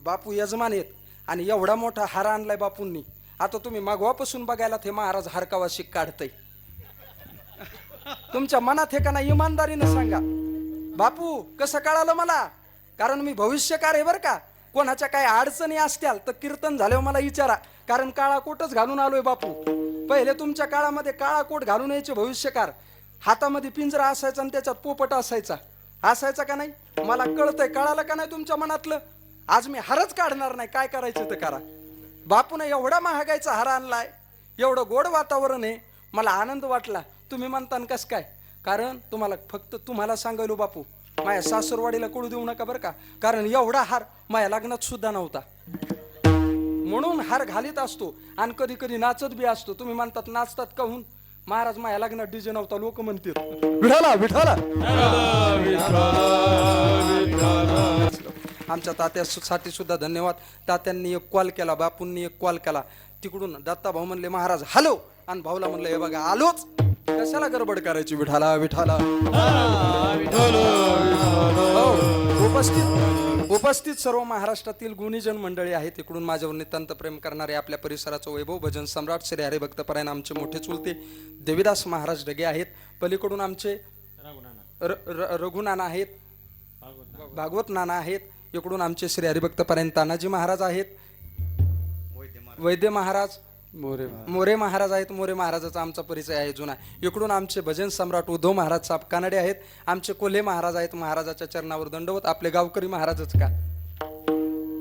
बापू यजमान आहेत आणि एवढा मोठा हार आणलाय बापूंनी. आता तुम्ही मागवापासून बघायला ते महाराज हरकावा शिक काढतय. तुमच्या मनात हे का नाही इमानदारीनं सांगा. बापू कसं कळालं मला? कारण मी भविष्यकार आहे बरं का. कोणाच्या काही अडचणी असत्याल तर कीर्तन झाल्यावर मला विचारा, कारण काळा कोटच घालून आलोय बापू. पहिले तुमच्या काळामध्ये काळा कोट घालून यायचे भविष्यकार. हातामध्ये पिंजरा असायचा आणि त्याच्यात पोपट असायचा का नाही? मला कळतंय, कळालं का नाही तुमच्या मनातलं? आज मी हारच काढणार नाही, काय करायचं तर करा. बापूने एवढा महागाईचा हार आणलाय, एवढं गोड वातावरण आहे, मला आनंद वाटला. तुम्ही म्हणता कस काय? कारण फक्त तुम्हाला सांगायलो बापू, माझ्या सासूरवाडीला कळू देऊ नका बरं का, कारण एवढा हार माझ्या लग्नात सुद्धा नव्हता. म्हणून हार घालीत असतो आणि कधी कधी नाचत बी असतो. तुम्ही म्हणतात नाचतात कहून? महाराज माझ्या लग्नात डीजे नव्हता, लोक म्हणतात विठाला विठाला. आमच्या तात्यासाठी सुद्धा धन्यवाद. तात्यांनी एक कॉल केला, बापूंनी एक कॉल केला. तिकडून दत्ता भाऊ म्हणले महाराज हॅलो, आणि भाऊला म्हणलं हे बघा आलोच, कशाला गडबड करायची? विठाला विठाला. उपस्थित सर्व महाराष्ट्रातील गुणीजन मंडळी आहेत. इकडून माझ्यावर नितांत प्रेम करणारे, आपल्या परिसराचं वैभव भजन सम्राट श्री हरिभक्तपरायण आमचे मोठे चुलते देवीदास महाराज ढगे आहेत. पलीकडून आमचे रघुनाना आहेत, भागवत नाना आहेत. इकडून आमचे श्री हरिभक्तपरायण तानाजी महाराज आहेत, वैद्य महाराज, मोरे महाराज आहेत. मोरे महाराजाचा आमचा परिचय आहे जुना. इकडून आमचे भजन सम्राट उद्धव महाराज साहेब कानडे आहेत. आमचे कोल्हे महाराज आहेत, महाराजाच्या चरणावर दंडवत. आपले गावकरी महाराजच का?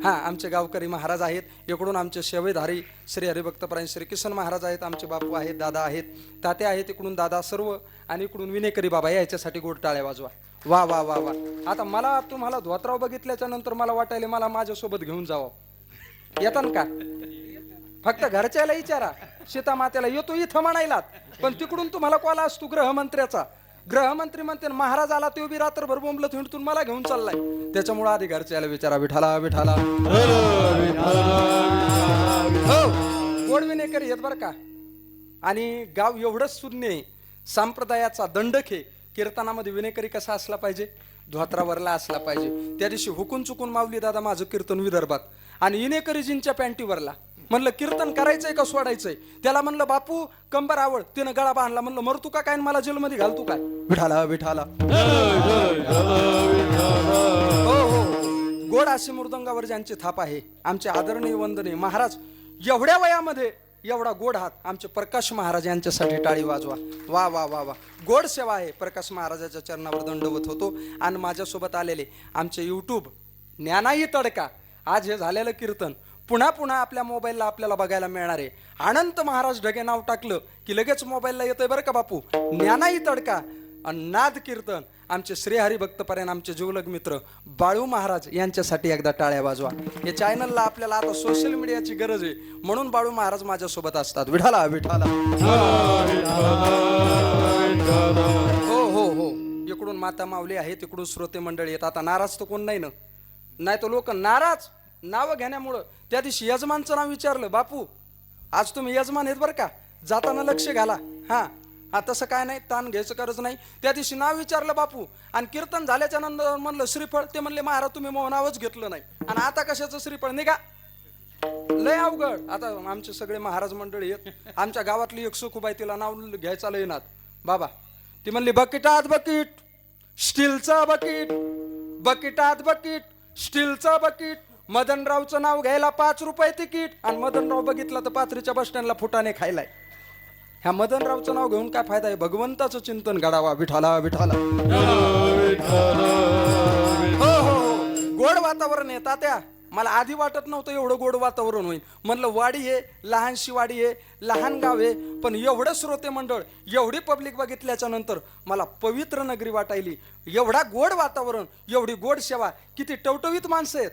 हां, आमचे गावकरी महाराज आहेत. इकडून आमचे शेवेधारी श्री हरिभक्तपरायण श्री किसन महाराज आहेत. आमचे बापू आहेत, दादा आहेत, तात्या आहेत. इकडून दादा सर्व, आणि इकडून विनेकरी बाबा. याच्यासाठी गोड टाळ्या वाजवा. वा वा वा वा. आता मला तुम्हाला धोत्राव बघितल्याच्या नंतर मला वाटायला मला माझ्यासोबत घेऊन जावं. येतात का? फक्त घरच्याला विचारा, सीतामातेला येतो इथं म्हणायलात, पण तिकडून तुम्हाला कॉल असतो गृहमंत्र्याचा. गृहमंत्री म्हणते महाराज आला ते उभी रात्रभर बोंबलत हिंडतून मला घेऊन चाललाय. त्याच्यामुळे आधी घरच्याला विचारा. विठाला विठाला. गोड विनेकरी येत बरं का. आणि गाव एवढंच शून्य संप्रदायाचा दंडक. कीर्तनामध्ये विनेकरी कसा असला पाहिजे? धोत्रावरला असला पाहिजे. त्या दिवशी हुकून चुकून मावली दादा माझं कीर्तन विदर्भात, आणि विनेकरीजींच्या पॅन्टीवरला. म्हणलं कीर्तन करायचंय का सोडायचंय? त्याला म्हणलं बापू कंबर आवड, तिनं गळा बांधला. म्हणलं मरतू का काय, मला जेलमध्ये घालतू काय? विठाला विठाला. हो हो, गोड अशी मृदंगावर ज्यांची थाप आहे आमचे आदरणीय वंदनीय महाराज. एवढ्या वयामध्ये एवढा गोड हात आमचे प्रकाश महाराज यांच्यासाठी टाळी वाजवा. वा वा वा वा. गोड सेवा आहे. प्रकाश महाराजाच्या चरणावर दंडवत होतो. आणि माझ्यासोबत आलेले आमचे यूट्यूब ज्ञानाई तडका, आज हे झालेलं कीर्तन पुन्हा पुन्हा आपल्या मोबाईलला आपल्याला बघायला मिळणार आहे. अनंत महाराज ढगे नाव टाकलं की लगेच मोबाईलला येतोय बरं का बापू. ज्ञानाई तडका आणि नाद कीर्तन आमचे श्रीहरी भक्तपरायण आमचे जीवलग मित्र बाळू महाराज यांच्यासाठी एकदा टाळ्या वाजवा. हे चॅनलला आपल्याला आता सोशल मीडियाची गरज आहे, म्हणून बाळू महाराज माझ्यासोबत असतात. विठाला विठाला. हो हो हो. इकडून माता माऊली आहेत, इकडून श्रोते मंडळी आहेत. आता नाराज तर कोण नाही ना? नाही तर लोक नाराज नावं घेण्यामुळं. त्या दिवशी यजमानचं नाव विचारलं, बापू आज तुम्ही यजमान आहेत बरं का, जाताना लक्ष घाला. हा हा, तसं काय नाही, ताण घ्यायचं गरज नाही. त्या दिवशी नाव विचारलं बापू, आणि कीर्तन झाल्याच्या नंतर म्हणलं श्रीफळ. ते म्हणले महाराज तुम्ही नावच घेतलं नाही, आणि आता कशाचं श्रीफळ? निघा, लय अवघड. आता आमचे सगळे महाराज मंडळी आहेत. आमच्या गावातली एक सुखूबाई, तिला नाव घ्यायचा लय नाद बाबा. ती म्हणली बकेटात बकीट, स्टीलचं बकीट, बकेटात बकीट, स्टीलचं बकीट. मदनरावचं नाव घ्यायला 5 रुपये तिकीट, आणि मदनराव बघितलं तर पाथरीच्या बस स्टँडला फुटाने खायलाय. ह्या मदनरावचं नाव घेऊन काय फायदा आहे? भगवंताचं चिंतन घडावा. विठाला विठाला. हो हो, गोड वातावरण आहे तात्या. मला आधी वाटत नव्हतं एवढं गोड वातावरण होईल. म्हणलं वाडी आहे, लहानशी वाडी आहे, लहान गाव आहे, पण एवढं श्रोते मंडळ, एवढी पब्लिक बघितल्याच्या नंतर मला पवित्र नगरी वाटायली. एवढा गोड वातावरण, एवढी गोड सेवा, किती टवटवीत माणसं आहेत.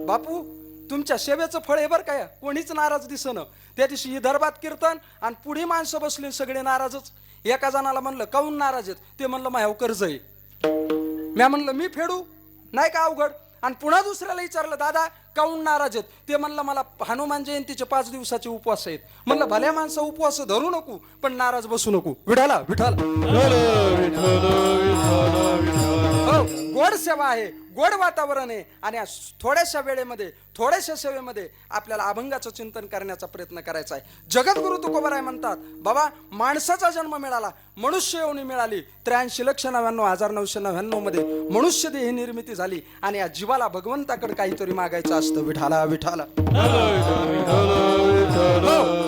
बापू तुमच्या सेवेचं फळ आहे बरं काय. कोणीच नाराज दिसणं. त्या दिवशी विदर्भात कीर्तन, आणि पुढे माणसं बसली सगळे नाराजच. एका जणाला म्हणलं काऊन नाराज आहेत? ते म्हणलं माझ्यावर कर्ज आहे. म्या म्हणलं मी फेडू, नाही का अवघड? आणि पुन्हा दुसऱ्याला विचारलं दादा काऊन नाराज आहेत? ते म्हणलं मला हनुमान जयंतीचे 5 दिवसाचे उपवास आहेत. म्हणलं भल्या माणसं उपवास धरू नको, पण नाराज बसू नको. विठाला विठाला. हो, गोड सेवा आहे, गोड वातावरण आहे आणि या थोड्याशा वेळेमध्ये थोड्याशा सेवेमध्ये आपल्याला अभंगाचं चिंतन करण्याचा प्रयत्न करायचा आहे. जगद्गुरु तुकोबाराय म्हणतात, बाबा माणसाचा जन्म मिळाला, मनुष्य योनी मिळाली, 83,99,999 मध्ये मनुष्य देही निर्मिती झाली आणि या जीवाला भगवंताकडे काहीतरी मागायचं असतं. विठाला विठाला.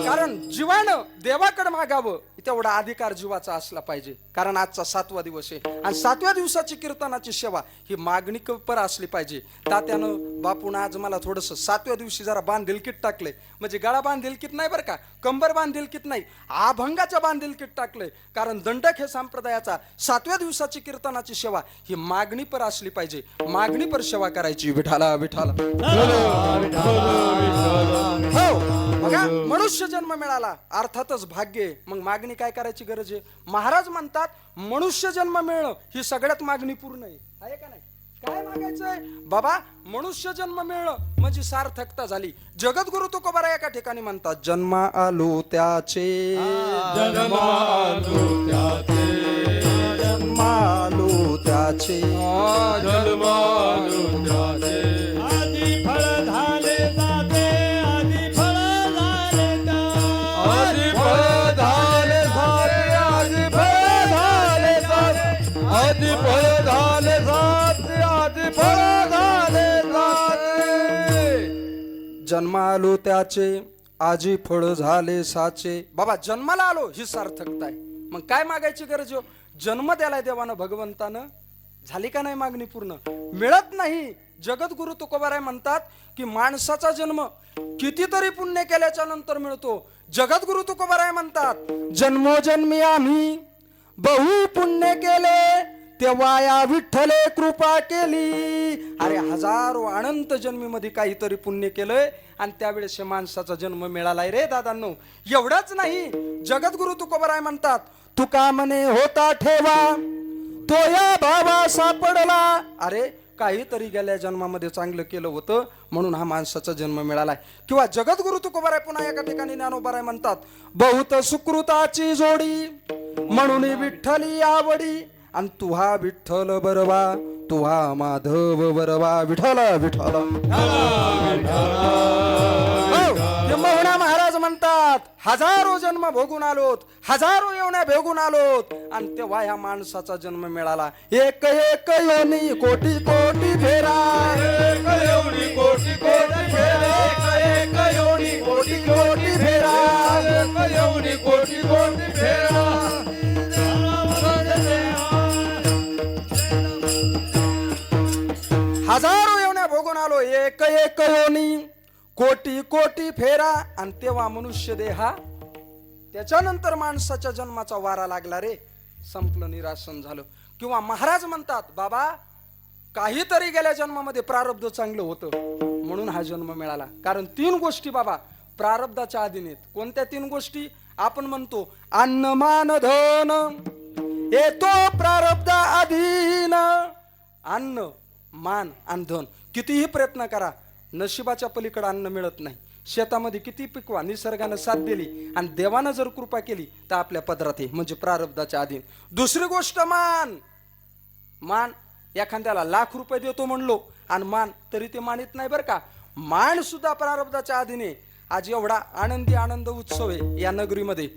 कारण जीवानं देवाकडे मागावं तेवढा अधिकार जीवाचा असला पाहिजे. कारण आजचा 7वा दिवस आहे आणि 7व्या दिवसाची कीर्तनाची सेवा ही मागणी पर असली पाहिजे. तात्यानं बापून आज मला थोडस 7व्या दिवशी जरा बांधिलकीत टाकलंय. म्हणजे गळा बांधिलकीत नाही बरं का, कंबर बांधिलकीत नाही, अभंगाच्या बांधिलकीत टाकलंय. कारण दंडक हे संप्रदायाचा 7व्या दिवसाची कीर्तनाची सेवा ही मागणी पर असली पाहिजे. मागणी पर सेवा करायची. विठाला विठाला. हो बघा, मनुष्य जन्म मिळाला अर्थातच भाग्य आहे. मग मागणी काय करायची गरज आहे? महाराज म्हणतात मनुष्य जन्म मिळणं ही सगळ्यात मागणी पूर्ण आहे का नाही? काय मागायचंय बाबा? मनुष्य जन्म मिळणं म्हणजे सार्थकता झाली. जगद्गुरु तुकोबाराय एका ठिकाणी म्हणतात, जन्म आलो त्याचे, जन्म आलो त्याचे, जन्म आलो त्याचे, जन्म आलो त्याचे, आधी फळ झाले जाते, आधी फळ झाले आधी फळ झाले जाते, आधी फळ झाले जाते, आधी फळ झाले जाते, आधी फळ झाले जाते. जन्म आलो त्याचे, आजी फळ झाले साचे. बाबा जन्माला आलो ही सार्थकता आहे. मग काय मागायची गरज हो? जन्म द्यालाय देवानं भगवंतानं, झाली का नाही मागणी पूर्ण? मिळत नाही. जगद्गुरु तुकोबाराय म्हणतात की माणसाचा जन्म कितीतरी पुण्य केल्याच्या नंतर मिळतो. जगद्गुरु तुकोबाराय म्हणतात, जन्मोजन्मी आम्ही बहु पुण्य केले, तेव्हा या विठ्ठले कृपा केली. अरे हजारो अनंत जन्मीमध्ये काहीतरी पुण्य केलंय आणि त्यावेळेस माणसाचा जन्म मिळालाय रे दादांनो. एवढंच नाही, जगद्गुरु तुकोबाराय म्हणतात, तुका मने होता ठेवा, तो या भावा सापडला. अरे काहीतरी गेल्या जन्मामध्ये चांगलं केलं होतं म्हणून हा माणसाचा जन्म मिळालाय. किंवा जगद्गुरु तुकोबाराय पुन्हा एका ठिकाणी ज्ञानोबाराय म्हणतात, बहुत सुकृताची जोडी म्हणून विठ्ठली आवडी, आणि तुहा विठ्ठल बरवा, तुहा माधव बरवा. विठ्ठल विठ्ठल. किंबहुना महाराज म्हणतात, हजारो जन्म भोगून आलोत, हजारो येवण्या भोगून आलोत आणि तेव्हा ह्या माणसाचा जन्म मिळाला. एक एक योनी कोटी कोटी फेरा, एक योनी कोटी कोटी फेरा, एक योनी कोटी कोटी फेरा, एक योनी कोटी कोटी फेरा. हजारो येवण्या भोगून आलो, एक एक योनी कोटी कोटी फेरा आणि तेव्हा मनुष्य देहा. त्याच्यानंतर माणसाच्या जन्माचा वारा लागला रे, संपलं, निरासन झालं. किंवा महाराज म्हणतात, बाबा काहीतरी गेल्या जन्मामध्ये प्रारब्ध चांगलं होतं म्हणून हा जन्म मिळाला. कारण 3 गोष्टी बाबा प्रारब्धाच्या अधीन आहेत. कोणत्या 3 गोष्टी? आपण म्हणतो अन्न मान धन, येतो प्रारब्ध अधीन. अन्न मान आणि धन, कितीही प्रयत्न करा नशिबाच्या पलीकडे अन्न मिळत नाही. शेतामध्ये किती पिकवा, निसर्गानं साथ दिली आणि देवानं जर कृपा केली तर आपल्या पदरात आहे, म्हणजे प्रारब्धाच्या अधीन. दुसरी गोष्ट मान. मान एखाद्याला ₹1,00,000 देतो म्हणलो आणि मान तरी ते मानित नाही बरं का. मान सुद्धा प्रारब्धाच्या अधीन आहे. आज एवढा आनंदी आनंद उत्सव आहे या नगरीमध्ये.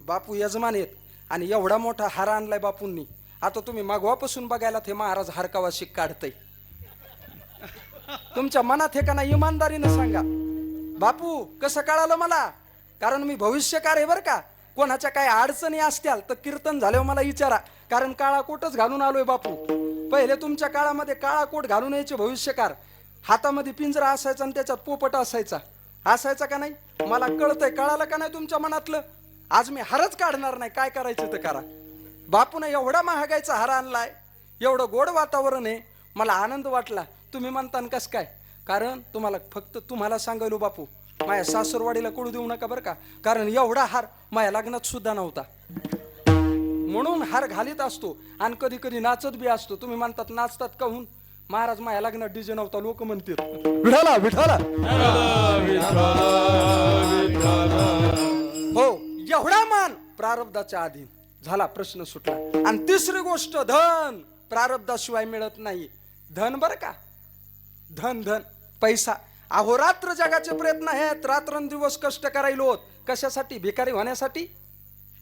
बापू यजमान आहेत आणि एवढा मोठा हार आणलाय बापूंनी. आता तुम्ही मागवापासून बघायला ते महाराज हारकावा शिक काढतय. तुमच्या मनात हे का नाही इमानदारीनं सांगा. बापू कसं कळालं मला? कारण मी भविष्यकार आहे बरं का. कोणाच्या काही अडचणी असत्याल तर कीर्तन झाल्यावर मला विचारा. कारण काळा कोटच घालून आलोय बापू. पहिले तुमच्या काळामध्ये काळा कोट घालून यायचे भविष्यकार. हातामध्ये पिंजरा असायचा आणि त्याच्यात पोपट असायचा का नाही? मला कळतंय, कळालं का नाही तुमच्या मनातलं? आज मी हारच काढणार नाही, काय करायचं तर करा. बापूने एवढा महागाईचा हार आणलाय, एवढं गोड वातावरण आहे, मला आनंद वाटला. तुम्ही म्हणता कस काय? कारण तुम्हाला सांगायलो बापू, माझ्या सासरवाडीला कळू देऊ नका बरं का. कारण एवढा हार माझ्या लग्नात सुद्धा नव्हता, म्हणून हार घालीत असतो आणि कधी कधी नाचत बी असतो. तुम्ही म्हणतात नाचतात कहून? महाराज माझ्या लग्नात डीजे नव्हता, लोक म्हणतात विठाला विठाला. हो, एवढा मान प्रारब्धाच्या अधीन झाला, प्रश्न सुटला. आणि तिसरी गोष्ट धन. प्रारब्धाशिवाय मिळत नाही. धन बरं का, धन धन पैसा. अहोरात्र जगाचे प्रयत्न आहेत, रात्रंदिवस कष्ट करायलोत. कशासाठी? भिकारी होण्यासाठी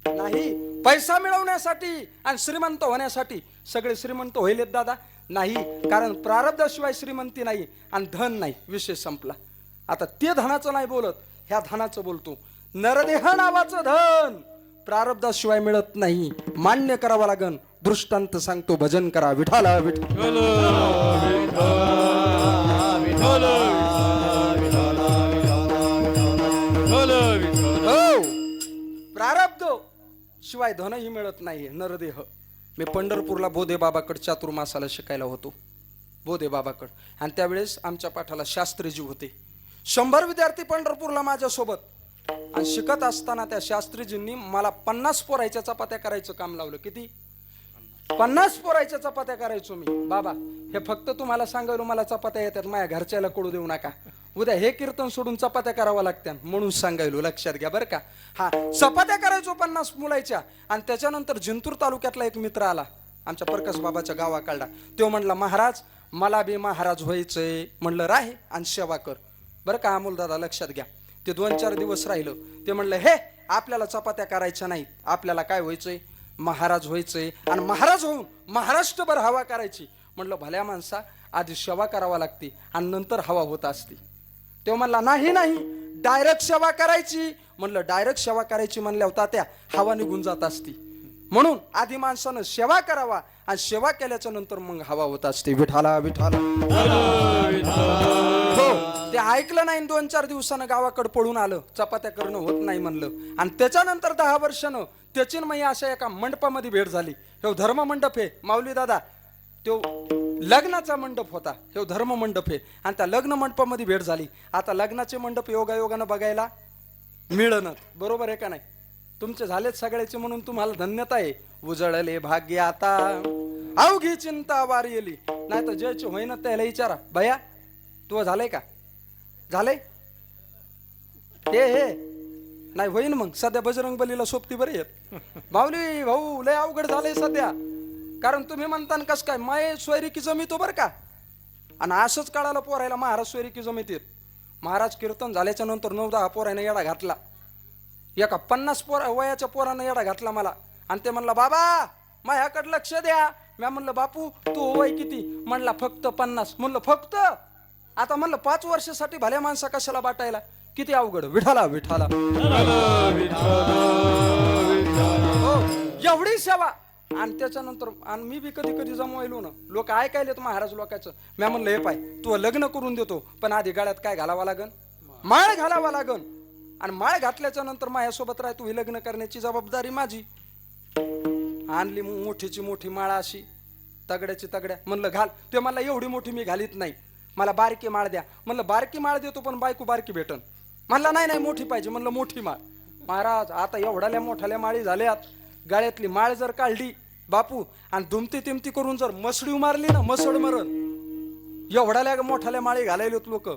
नाही, पैसा मिळवण्यासाठी आणि श्रीमंत होण्यासाठी. सगळे श्रीमंत होईलेत दादा? नाही, कारण प्रारब्धाशिवाय श्रीमंती नाही आणि धन नाही. विषय संपला. आता ते धनाचं नाही बोलत, ह्या धनाचं बोलतो. नरदेह नावाचं धन प्रारब्धाशिवाय मिळत नाही, मान्य करावं लागन. दृष्टांत सांगतो, भजन करा विठाला विठ्ठल. हो, प्रारब्ध शिवाय धनही मिळत नाही. नरदेह. मी पंढरपूरला बोधे बाबाकडे चातुर्मासाला शिकायला होतो, बोधे बाबाकडे. आणि त्यावेळेस आमच्या पाठाला शास्त्रीजी होते. 100 विद्यार्थी पंढरपूरला माझ्यासोबत. आणि शिकत असताना त्या शास्त्रीजींनी मला 50 पोरायच्या चपात्या करायचं काम लावलं. किती? 50 पोरायच्या चपात्या करायचो मी. बाबा, हे फक्त तुम्हाला सांगायलो मला चपात्या येतात, माझ्या घरच्याला कळू देऊ नका. उद्या हे कीर्तन सोडून चपात्या करावं लागत्या म्हणून सांगायलो, लक्षात घ्या बरं का. हा, चपात्या करायचो 50 मुलायच्या. आणि त्याच्यानंतर जिंतूर तालुक्यातला एक मित्र आला, आमच्या प्रकाश बाबाच्या गावाकडला. तो म्हणला, महाराज मला बी महाराज व्हायचंय. म्हणलं राहे आणि सेवा कर. बरं का अमोल दादा, लक्षात घ्या. ते 2-4 दिवस राहिलं. ते म्हणलं, हे आपल्याला चपात्या करायच्या नाहीत, आपल्याला काय व्हायचंय? महाराज व्हायचंय. आणि महाराज होऊन महाराष्ट्रभर हवा करायची. म्हणलं, भल्या माणसा, आधी सेवा करावा लागते आणि नंतर हवा होत असते. तो म्हणला, नाही नाही, डायरेक्ट सेवा करायची. म्हणलं, डायरेक्ट सेवा करायची म्हणल्यावर तात्या हवा निघून जात असती. म्हणून आधी माणसानं सेवा करावा आणि सेवा केल्याच्या नंतर मग हवा होत असते. विठाला विठाला. हो, ते ऐकलं नाही. 2-4 दिवसानं गावाकडे पळून आलं. चपात्या करणं होत नाही म्हणलं. आणि त्याच्यानंतर 10 वर्षानं त्याची मग अशा एका मंडपामध्ये भेट झाली. हे धर्म मंडप आहे माऊली दादा, तो लग्नाचा मंडप होता. हे धर्म मंडप आहे. आणि त्या लग्न मंडपामध्ये भेट झाली. आता लग्नाचे मंडप योगायोगानं बघायला मिळणं, बरोबर आहे का नाही? तुमचे झालेत सगळ्याचे म्हणून तुम्हाला धन्यता आहे. उजळले भाग्य आता, अवघी चिंता वारी येली. नाही तर ज्याचे होईना त्याला विचारा, भया तू झालंय का? झालंय हे नाही होईन. मग सध्या बजरंग बलीला सोबती बरे आहेत. माऊली भाऊ लय अवघड झालंय सध्या. कारण तुम्ही म्हणता कस काय माय सोयरी की जमितो बरं का. आणि असंच काळाला पोरायला महाराज सोयरी की जमित येत. महाराज कीर्तन झाल्याच्या नंतर 9-10 पोराने येडा घातला. एका 50 वयाच्या पोरानं येडा घातला मला. आणि ते म्हणला, बाबा माझ्याकडे लक्ष द्या. मी म्हणलं, बापू तू वय किती? म्हणला, फक्त 50. म्हणलं, फक्त? आता म्हणलं 5 वर्षासाठी भल्या माणसा कशाला बाटायला? किती अवघड. विठाला विठाला. हो, एवढी सेवा. आणि त्याच्यानंतर आणि मी बी कधी कधी जमवायलो ना, लोक ऐकायलेत महाराज लोकांचं. मी म्हणलं, हे पाय तू लग्न करून देतो, पण आधी गाळ्यात काय घालावा लागन? माळ घालावा लागन. आणि माळ घातल्याच्या नंतर माझ्यासोबत राह, तू लग्न करण्याची जबाबदारी माझी. आणली मोठीची मोठी माळा, अशी तगड्याची तगड्या. म्हणलं घाल. ते मला एवढी मोठी मी घालीत नाही, मला बारकी माळ द्या. म्हणलं बारकी माळ देतो, पण बायको बारकी भेटन. म्हणला नाही नाही मोठी पाहिजे. म्हणलं मोठी माळ. महाराज आता एवढ्याल्या मोठ्याल्या माळी झाल्यात. गाळ्यातली माळ जर काढली बापू आणि दुमती तिमती करून जर मसडी मारली ना, मसड मरण. एवढ्याल्या मोठ्याल्या माळी घालायलेत लोक.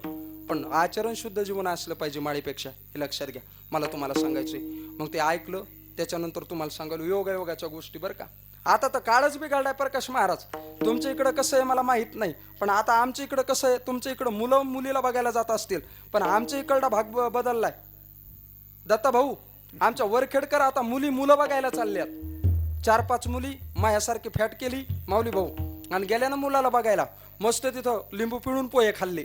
पण आचरण शुद्ध जीवन असलं पाहिजे माळीपेक्षा, हे लक्षात घ्या. मला तुम्हाला सांगायचंय. मग ते ऐकलं. त्याच्यानंतर तुम्हाला सांगायला योगायोगाच्या गोष्टी बरं का. आता तर काळच बिघडलाय प्रकाश महाराज. तुमच्या इकडं कसं आहे मला माहित नाही, पण आता आमच्या इकडं कसं आहे, तुमच्या इकडं मुलं मुलीला बघायला जात असतील, पण आमच्या इकडला भाग बदललाय. दत्ता भाऊ, आमच्या वरखेडकर आता मुलं बघायला चालल्यात. 4-5 मुली माझ्यासारखी फॅट केली माऊली भाऊ. आणि गेल्या ना मुलाला बघायला, मस्त तिथं लिंबू पिळून पोहे खाल्ले.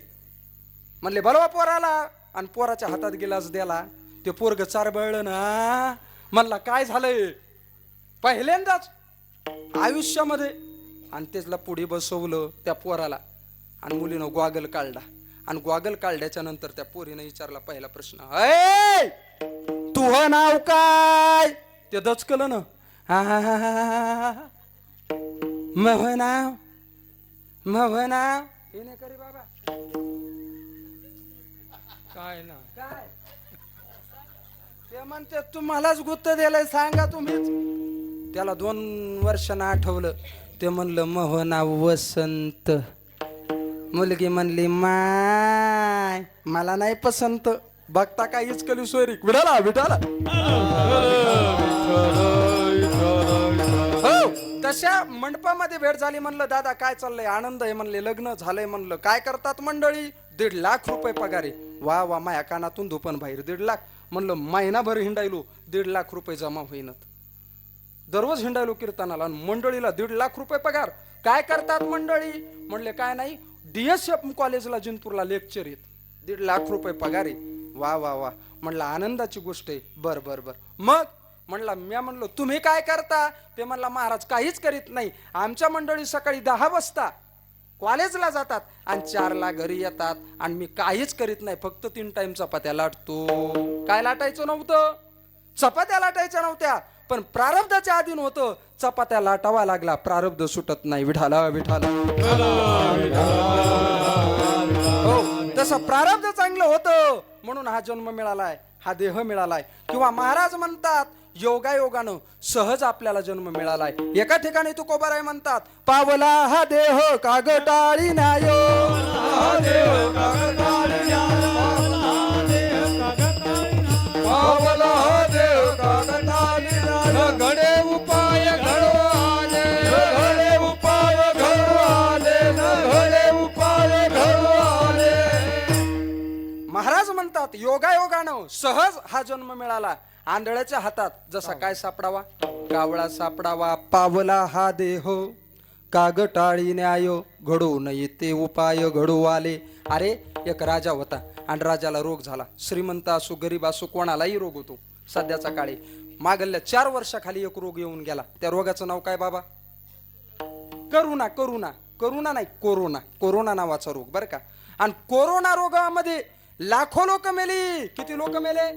म्हणले बलवा पोराला. आणि पोराच्या हातात गिलास द्याला. ते पोरग चारबळलं ना. म्हणला काय झालंय? पहिल्यांदाच आयुष्यामध्ये. आणि त्याला पुढे बसवलं त्या पोराला. आणि मुलीनं गॉगल काढला. आणि गॉगल काढल्याच्या नंतर त्या पोरीनं विचारला पहिला प्रश्न, अय तुझं नाव काय? ते दचकलं ना. महनाव महनाव हे नाही करी बाबा. काय ना काय ते म्हणते तुम्हालाच गुत्त दिलंय, सांगा तुम्हीच. त्याला 2 वर्षानं आठवलं. ते म्हणलं महनाव वसंत. मुलगी म्हणली माय मला नाही पसंत. बघता काय इचकली सोयरी. विठाला विठाला. हो, तशा मंडपामध्ये भेट झाली. म्हणलं दादा काय चाललंय, आनंद आहे म्हणले, लग्न झालंय म्हणलं. काय करतात मंडळी, 1.5 लाख रुपये पगार आहे. वा वा, माया कानातून धुपन बाहेर 1.5 लाख. म्हणलं महिनाभर हिंडायलो 1.5 लाख रुपये जमा होईनत. दररोज हिंडायलो कीर्तनाला आणि मंडळीला 1.5 लाख रुपये पगार. काय करतात मंडळी, म्हणले काय नाही, DSF कॉलेजला जिंतूरला लेक्चर येत, 1.5 लाख रुपये पगार आहे. वा वा वा, म्हणलं आनंदाची गोष्ट आहे. बर बर बर. मग म्हणला, मी म्हणलो तुम्ही काय करता, ते म्हणला महाराज काहीच करीत नाही. आमच्या मंडळी सकाळी 10 वाजता कॉलेजला जातात आणि 4ला घरी येतात आणि मी काहीच करीत नाही, फक्त 3 टाइम चपात्या लाटतो. काय लाटायचं नव्हतं, चपात्या लाटायच्या नव्हत्या, पण प्रारब्धाच्या अधीन होतं. चपात्या लाटावा लागला, प्रारब्ध सुटत नाही. विठाला विठाला. हो, तसं प्रारब्ध चांगलं होतं म्हणून हा जन्म मिळालाय, हा देह मिळालाय. किंवा महाराज म्हणतात योगायोगानं सहज आपल्याला जन्म मिळालाय. एका ठिकाणी तुकोबाराय म्हणतात, पावला हा देह कागटाळी न्यायो, पावला हा देह कागटाळी न्यायो, घडे उपाय घडो आले, घडे उपाय घडो आले, घडे उपाय घडो आले. महाराज म्हणतात योगायोगानं सहज हा जन्म मिळाला. आंधळ्याच्या हातात जसा काय सापडावा, कावळा सापडावा. पावला हा देह कागटाळी न्याय, घडू नये ते उपाय घडू आले. अरे एक राजा होता आणि राजाला रोग झाला. श्रीमंत असो गरीब असो कोणालाही रोग होतो सध्याचा काळी. मागल्या 4 वर्षाखाली एक रोग येऊन गेला. त्या रोगाचं नाव काय बाबा, करुणा. करुणा करुणा नाही, कोरोना. कोरोना नावाचा रोग बरं का. आणि कोरोना रोगामध्ये लाखो लोक मेली. किती लोक मेले,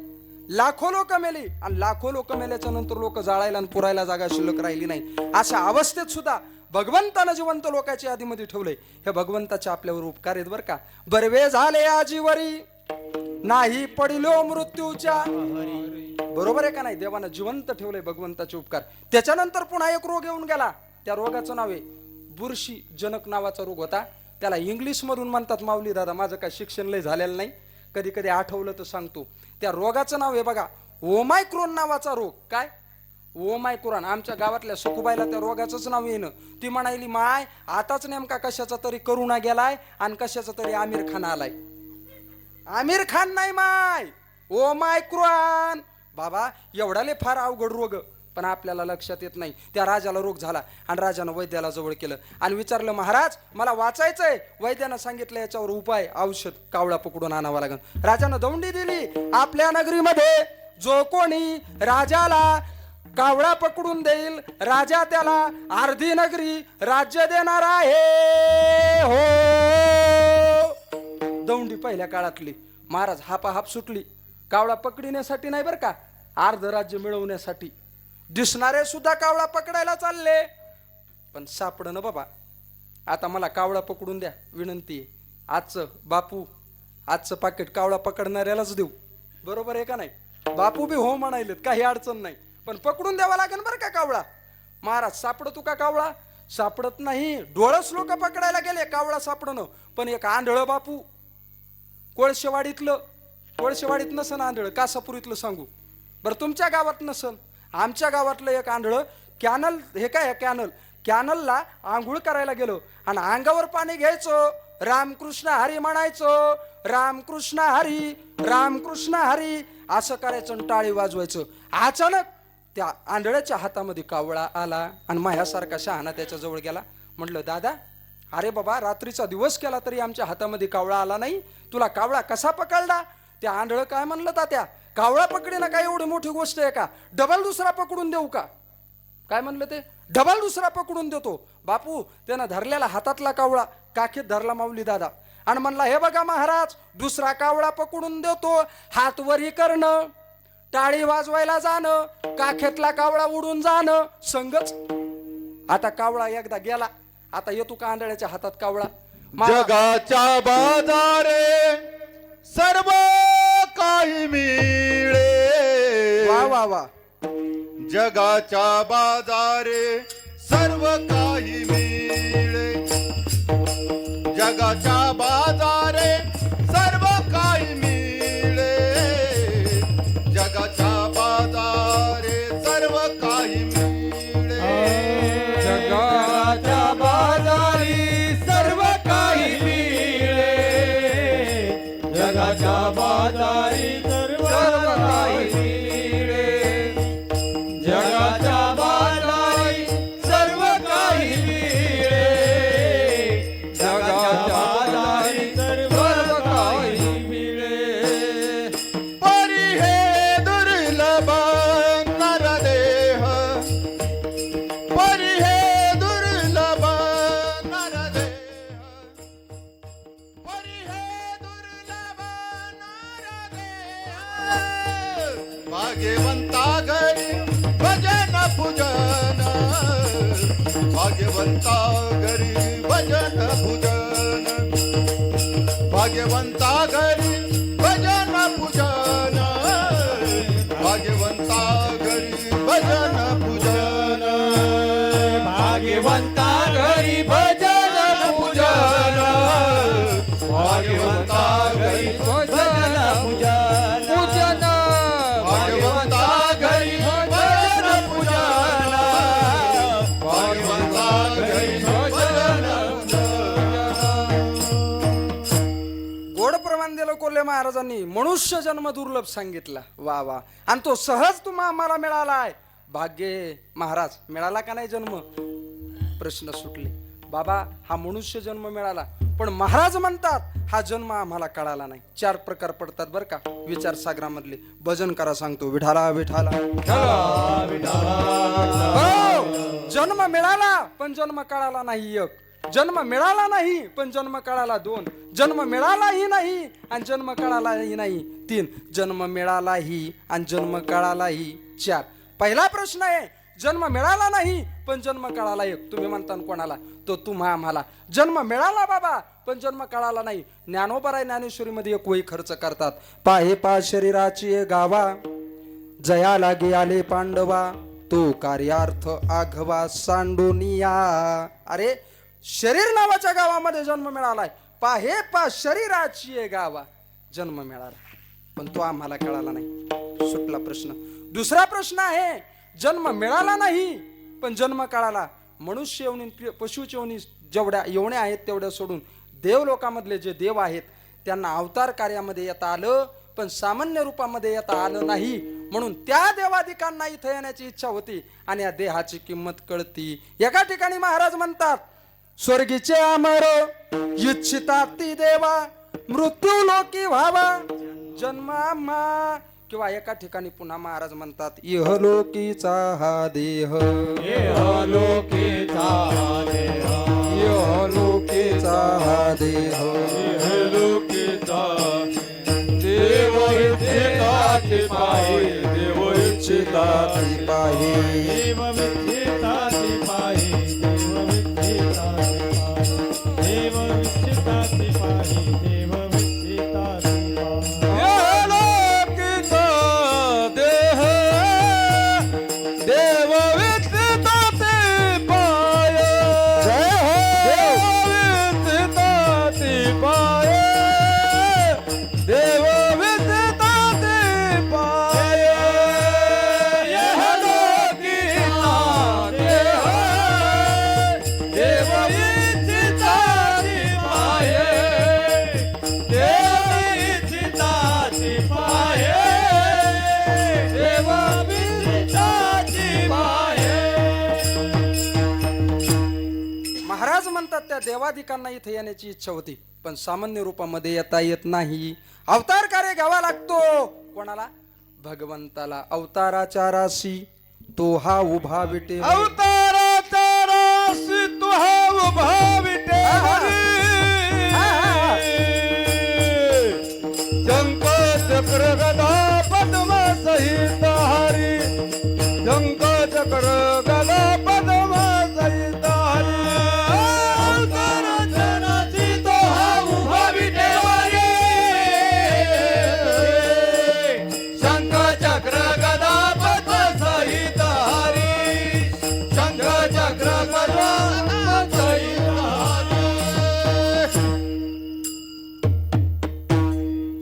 लाखो लोक मेली. आणि लाखो लोक मेल्याच्या नंतर लोक जाळायला आणि पुरायला जागा शिल्लक राहिली नाही. अशा अवस्थेत सुद्धा भगवंतानं जिवंत लोकांच्या आधीमध्ये ठेवलंय. हे भगवंताचे आपल्यावर उपकार आहेत बरं का. बरवे झाले आजीवरी, नाही पडिलो मृत्यूच्या. बरोबर आहे का नाही, देवानं जिवंत ठेवलंय, भगवंताचे उपकार. त्याच्यानंतर पुन्हा एक रोग येऊन गेला. त्या रोगाचं नाव आहे बुरशी जनक नावाचा रोग होता. त्याला इंग्लिश मधून म्हणतात, माऊली दादा माझं काय शिक्षण लय झालेलं नाही, कधी कधी आठवलं तर सांगतो. त्या रोगाचं नाव आहे बघा ओमायक्रोन नावाचा रोग. काय ओमायक्रोन. आमच्या गावातल्या सुखुबाईला त्या रोगाचंच नाव येणं. ती म्हणाली माय आताच नेमका कशाचा तरी करुणा गेलाय आणि कशाचा तरी आमिर खान आलाय. आमिर खान नाही माय, ओमायक्रोन. बाबा एवढाले फार अवघड रोग, पण आपल्याला लक्षात येत नाही. त्या राजाला रोग झाला आणि राजानं वैद्याला जवळ केलं आणि विचारलं महाराज मला वाचायचंय. वैद्यानं सांगितलं याच्यावर उपाय औषध कावळा पकडून आणावा लागेल. राजानं दौंडी दिली. आपल्या नगरीमध्ये जो कोणी राजाला कावळा पकडून देईल, राजा त्याला अर्धी नगरी राज्य देणार आहे. हो, दौंडी पहिल्या काळातली. महाराज हापाहाप सुटली. कावळा पकडण्यासाठी नाही बरं का, अर्ध राज्य मिळवण्यासाठी. दिसणारे सुद्धा कावळा पकडायला चालले, पण सापडणं बाबा. आता मला कावळा पकडून द्या विनंती आहे. आजचं बापू आजचं पाकिट कावळा पकडणाऱ्यालाच देऊ. बरोबर आहे का नाही, बापू बी हो म्हणायलेत, काही अडचण नाही, पण पकडून द्यावा लागेल बरं का कावळा. महाराज सापडतो का कावळा, सापडत नाही. डोळस लोक पकडायला गेले कावळा सापडणं, पण एक आंधळ बापू कोळशेवाडीतलं, कोळशेवाडीत नसन आंधळ, कासापुरीतलं सांगू बरं, तुमच्या गावात नसन, आमच्या गावातलं एक आंधळ कॅनल, हे काय कॅनल, कॅनलला आंघोळ करायला गेलो आणि अंगावर पाणी घ्यायचं, रामकृष्ण हरी म्हणायचं, रामकृष्ण हरी रामकृष्ण हरी असं करायचं आणि टाळी वाजवायचं. अचानक त्या आंधळ्याच्या हातामध्ये कावळा आला आणि माझ्यासारखा शहाणा त्याच्या जवळ गेला. म्हटलं दादा अरे बाबा रात्रीचा दिवस केला तरी आमच्या हातामध्ये कावळा आला नाही, तुला कावळा कसा पकडला? त्या आंधळ काय म्हणलं तात्या, कावळा पकडणं काय एवढी मोठी गोष्ट आहे का, डबल दुसरा पकडून देऊ का? काय म्हणलं ते, डबल दुसरा पकडून देतो. बापू त्यानं धरलेला हातातला कावळा काखेत धरला माऊली दादा आणि म्हणला हे बघा महाराज दुसरा कावळा पकडून देतो, हात वरी करणं, टाळी वाजवायला जाणं, काखेतला कावळा उडून जाणं संगच. आता कावळा एकदा गेला, आता येतो का आंधळ्याच्या हातात कावळा. जगाच्या बाजारे सर्व काही मिळे, वा वा वा, जगाच्या बाजारे सर्व काही मिळे, जगाच्या बाजारे सर्व काही मिळे, जगाच्या बाजारे सर्व काही मिळे. बाजारी सर्व काही मिळे जगाच्या बाजारी सर्व काही मिळे जगाच्या बाजारी सर्व काही मिळे परी हे दुर्लभ नरदेह परी हे दुर्लभ नरदेह परी हे दुर्लभ नरदेह भाग्यवंता घरी भजन पूजन भाग्यवंता घरी भजन पूजन भाग्यवंता घरी भजन पूजन भाग्यवंता घरी भजन पूजन भाग्यवंता घरी भजन पूजन भाग्यवंता घरी भजन पूजन पूजन भाग्यवंता घरी भजन पूजन भाग्यवंता घरी भजन गोड प्रमाण दिलं कोल्हे महाराजांनी. मनुष्य जन्म दुर्लभ सांगितला. वा वा. आणि तो सहज तुम्हा आम्हाला मिळालाय. भाग्य महाराज मिळाला का नाही जन्म? प्रश्न सुटले. बाबा हा मनुष्य जन्म मिळाला, पण महाराज म्हणतात हा जन्म आम्हाला कळाला नाही. 4 प्रकार पडतात बर का विचार सागरामधले. भजन करा सांगतो. विठाला विठाला हो. जन्म मिळाला पण जन्म कळाला नाही 1. जन्म मिळाला नाही पण जन्म कळाला 2. जन्म मिळालाही नाही आणि जन्म कळालाही नाही 3. जन्म मिळालाही आणि जन्म कळालाही 4. पहिला प्रश्न आहे जन्म मिळाला नाही पण जन्म कळाला 1. तुम्ही म्हणता कोणाला? तो तुम्हा आम्हाला. जन्म मिळाला बाबा पण जन्म कळाला नाही. ज्ञानोबराय ज्ञानेश्वरी मध्ये 1 वही खर्च करतात. पाहे पा शरीराची गावा जया लागे आले पांडवा तो कार्यार्थ आघवा सांडोनिया. अरे शरीर नावाच्या गावामध्ये जन्म मिळालाय. पाहे पा शरीराची गावा जन्म मिळाला पण तो आम्हाला कळाला नाही. सुटला प्रश्न. दुसरा प्रश्न आहे जन्म मिळाला नाही पण जन्म कळाला. मनुष्य येऊन पशुची येऊन जेवढ्या येवण्या आहेत तेवढ्या सोडून देव लोकांमधले जे देव आहेत त्यांना अवतार कार्यामध्ये येता आलं पण सामान्य रूपामध्ये येता आलं नाही. म्हणून त्या देवाधिकांना इथं येण्याची इच्छा होती आणि या देहाची किंमत कळती. एका ठिकाणी महाराज म्हणतात स्वर्गीचे अमर इच्छिता ती देवा मृत्यू लोकी व्हावा जन्म आम्हा. किंवा एका ठिकाणी पुन्हा महाराज म्हणतात इहलोकीचा हा देह इहलोकीचा देह इहलोकीचा हा देह इहलोकीचा देव इच्छिताति पाहि देव इच्छिताति पाहि देव इच्छिताति पाहि देव इच्छिताति पाहि देव इच्छिताति पाहि इहलोकीचा देह देव इच्छिताति पाहि जय हो देव. विदिताति पाये देव विदिताति पाये यह लोकीचा देह देव विदिताति पाये देव विदिताति पाये देव विदिताति पाये. महाराज म्हणतात त्या देवाधिकांना इथे येण्याची इच्छा होती पण सामान्य रूपामध्ये येता येत नाही. अवतार कार्य घ्यावा लागतो. कोणाला? भगवंताला. अवताराच्या राशी तो हा उभा विटे अवताराचा राशी तुहा उभा विटेवरी शंख चक्र गदा पद्म सहित हरी शंख चक्र गदा पद्म सहित हरी अवताराचा राशी तुहा उभा विटेवरी शंख चक्र गदा पद्म सहित हरी शंख चक्र गदा सहित हरी.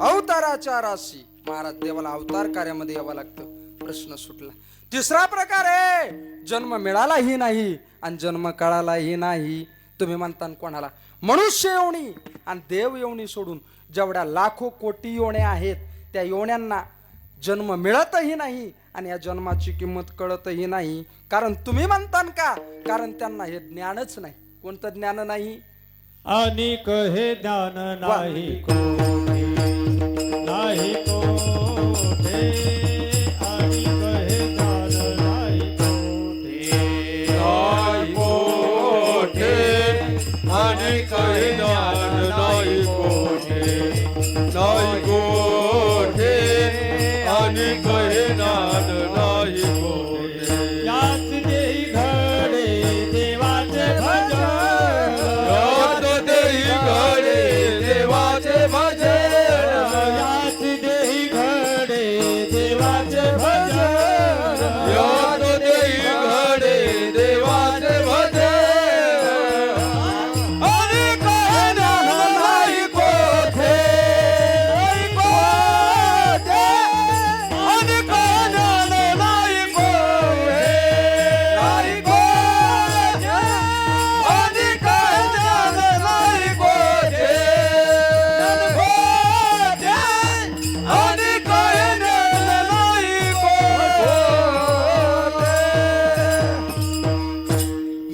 अवताराच्या राशी. महाराज देवाला अवतार कार्यामध्ये यावं लागतं. प्रश्न सुटला. तिसरा प्रकार आहे जन्म मिळालाही नाही आणि जन्म कळालाही नाही. तुम्ही म्हणता कोणाला? मनुष्य येवणी आणि देव येवणी सोडून जेवढ्या लाखो कोटी योण्या आहेत त्या योन्यांना जन्म मिळतही नाही आणि या जन्माची किंमत कळतही नाही. कारण तुम्ही म्हणतान का? कारण त्यांना हे ज्ञानच नाही. कोणतं ज्ञान नाही? अनिक हे ज्ञान नाही कोठे, नाही कोठे. अनिक हे ज्ञान नाही कोठे, नाही कोठे. अनिक हे ज्ञान नाही कोठे, नाही कोठे. अनिक हे ज्ञान नाही कोठे. याच देही घडे देवाचे भजन, याच देही घडे देवाचे भजन, याच देही घडे देवाचे भजन, याच देही घडे देवाचे भजन. अनिक हे ज्ञान नाही कोठे, नाही कोठे. अनिक हे ज्ञान नाही कोठे, नाही कोठे. अनिक हे ज्ञान नाही कोठे, नाही कोठे. अनिक हे ज्ञान नाही कोठे.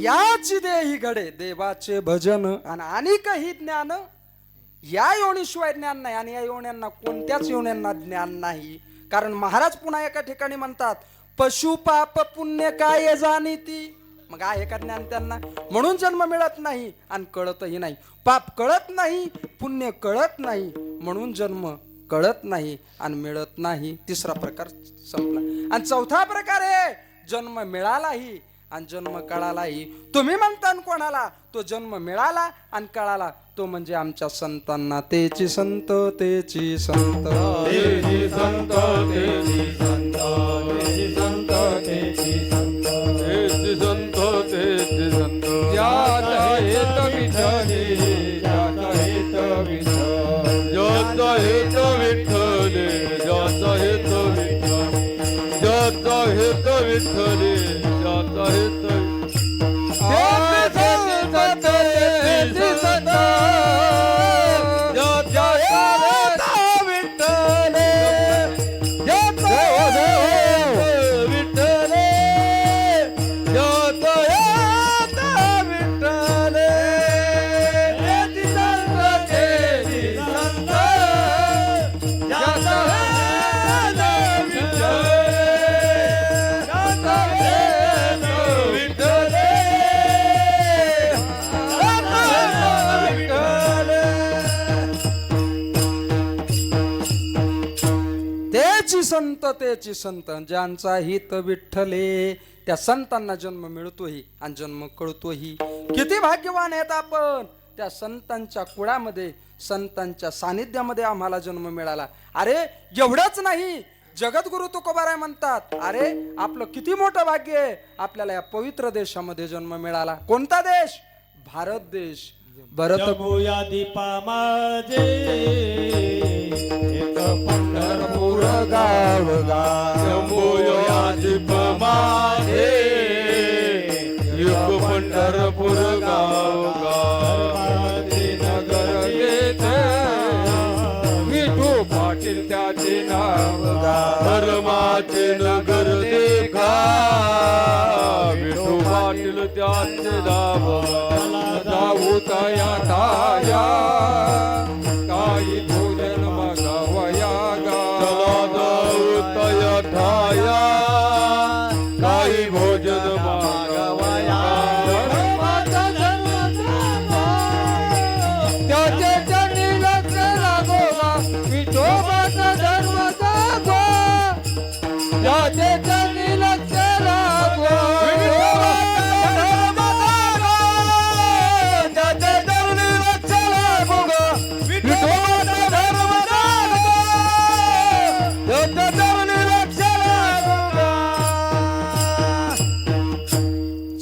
याच देही घडे देवाचे भजन आणि अनेकही ज्ञान या योनीशिवाय ज्ञान नाही. आणि या योन्यांना कोणत्याच योन्यांना ज्ञान नाही. कारण महाराज पुन्हा एका ठिकाणी म्हणतात पशु पाप पुण्य काय जाणीती. मग आहे का ज्ञान त्यांना? म्हणून जन्म मिळत नाही आणि कळतही नाही. पाप कळत नाही, पुण्य कळत नाही, म्हणून जन्म कळत नाही आणि मिळत नाही. तिसरा प्रकार संपला. आणि चौथा प्रकार आहे जन्म मिळालाही आणि जन्म कळालाही. तुम्ही म्हणता कोणाला? तो जन्म मिळाला आणि कळाला तो म्हणजे आमच्या संतांना. तेची संत, तेची संत, तेची संत, तेची संत, तेची संत, तेची संत, तेची संत, तेची संत. ज्याचा हेत विठ्ठले, ज्याचा हेत विठ्ठले, ज्याचा हेत विठ्ठले, ज्याचा हेत विठ्ठले, ज्याचा हेत विठ्ठले, ज्याचा हेत संत तेची संत. ज्यांचा हित विठ्ठले त्या संतांना जन्म मिळतोही आणि जन्म कळतोही. किती भाग्यवान आहेत आपण. त्या संतांच्या कुळामध्ये, संतांच्या सानिध्यामध्ये आम्हाला जन्म मिळाला. अरे एवढंच नाही, जगद्गुरु तुकोबाराय म्हणतात अरे आपलं किती मोठं भाग्य आहे, आपल्याला या पवित्र देशामध्ये जन्म मिळाला. कोणता देश? भारत देश. भरत जगूया दीपा माझे एक पंढरपूर गाव गाव. जगूया दीप माझे एक पंढरपूर गाव गाव. नगर येथे विठू पाटील त्याचे नाव गाव. धर्माचे नगर देखा विठू पाटील त्याचे नाव गाव. जाऊ तया ताया काही भोजन मागावया गा. जाऊ तया ठाया काही भोजन मागावया. त्याचे चरणी लक्ष लागोगा विठोबाचा धर्म जागो. त्याचे चरणी लक्ष लागो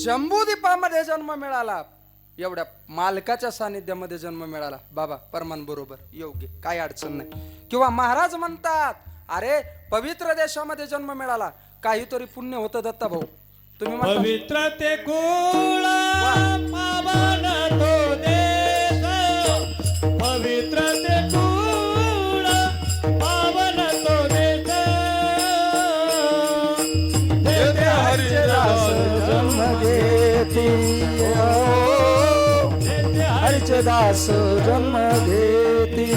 जम्बूद्वीपामध्ये जन्म मिळाला. एवढ्या मालकाच्या सानिध्यामध्ये जन्म मिळाला. बाबा परमान बरोबर योग्य, काय अडचण नाही. किंवा महाराज म्हणतात अरे पवित्र देशामध्ये जन्म मिळाला, काहीतरी पुण्य होतं दत्ता भाऊ. तुम्ही पवित्र ते कुळ पावन तो देश. पवित्र ते कुळ जन्म घेती हरीचे दास जन्म घेती